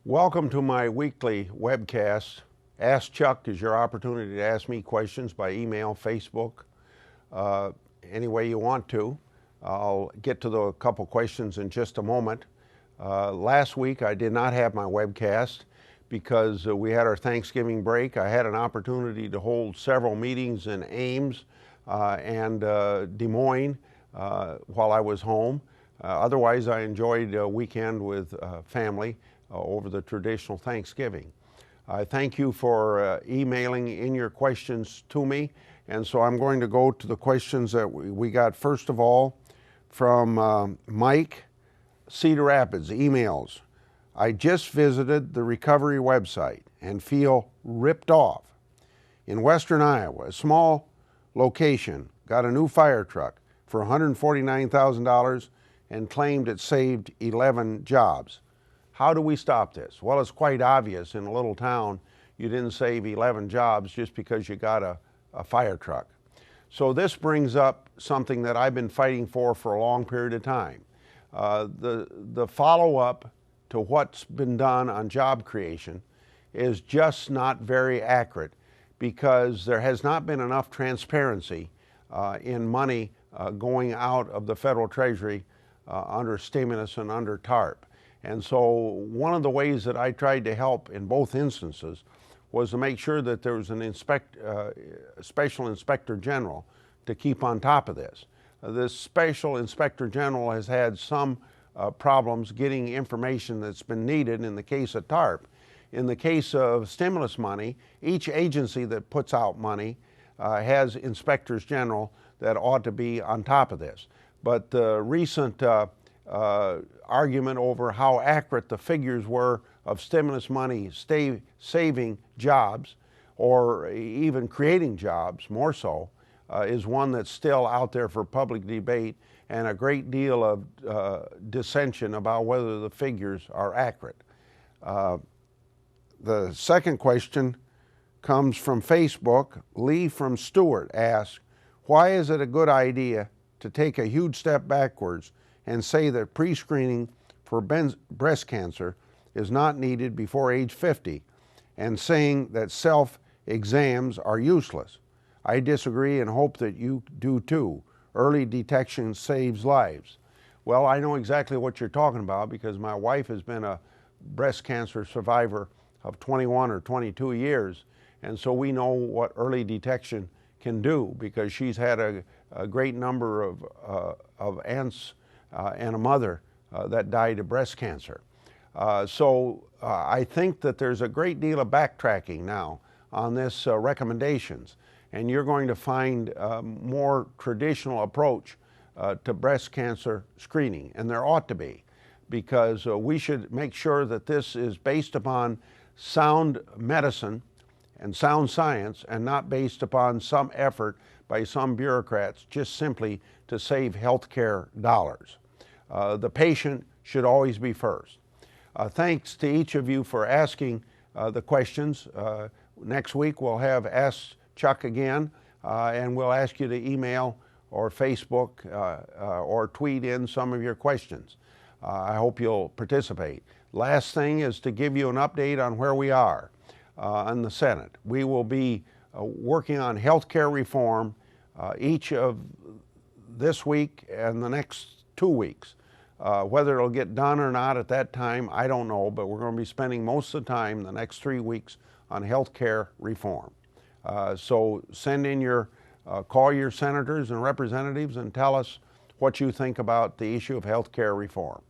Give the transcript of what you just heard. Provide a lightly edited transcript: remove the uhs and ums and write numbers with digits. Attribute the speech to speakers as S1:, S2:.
S1: Welcome to my weekly webcast. Ask Chuck is your opportunity to ask me questions by email, Facebook, any way you want to. I'll get to the couple questions in just a moment. Last week I did not have my webcast because we had our Thanksgiving break. I had an opportunity to hold several meetings in Ames and Des Moines while I was home. Otherwise, I enjoyed a weekend with family over the traditional Thanksgiving. I thank you for emailing in your questions to me, and so I'm going to go to the questions that we got first of all from Mike, Cedar Rapids, emails. I just visited the recovery website and feel ripped off. In western Iowa, a small location got a new fire truck for $149,000 and claimed it saved 11 jobs. How do we stop this? Well, it's quite obvious in a little town you didn't save 11 jobs just because you got a fire truck. So this brings up something that I've been fighting for a long period of time. The follow-up to what's been done on job creation is just not very accurate because there has not been enough transparency in money going out of the federal treasury under stimulus and under TARP. And so one of the ways that I tried to help in both instances was to make sure that there was an special inspector general to keep on top of this. This special inspector general has had some problems getting information that's been needed in the case of TARP. In the case of stimulus money, each agency that puts out money has inspectors general that ought to be on top of this. But the recent argument over how accurate the figures were of stimulus money saving jobs or even creating jobs, more so, is one that's still out there for public debate and a great deal of dissension about whether the figures are accurate. The second question comes from Facebook. Lee from Stewart asks, why is it a good idea to take a huge step backwards and say that pre-screening for breast cancer is not needed before age 50, and saying that self-exams are useless? I disagree and hope that you do too. Early detection saves lives. Well, I know exactly what you're talking about because my wife has been a breast cancer survivor of 21 or 22 years, and so we know what early detection can do because she's had a great number of aunts and a mother that died of breast cancer. So I think that there's a great deal of backtracking now on this recommendations, and you're going to find a more traditional approach to breast cancer screening, and there ought to be, because we should make sure that this is based upon sound medicine and sound science and not based upon some effort by some bureaucrats just simply to save health care dollars. The patient should always be first. Thanks to each of you for asking the questions. Next week we'll have Ask Chuck again, and we'll ask you to email or Facebook or tweet in some of your questions. I hope you'll participate. Last thing is to give you an update on where we are in the Senate. We will be working on health care reform each of this week and the next 2 weeks. Whether it'll get done or not at that time, I don't know, but we're going to be spending most of the time the next 3 weeks on health care reform. So send in call your senators and representatives and tell us what you think about the issue of health care reform.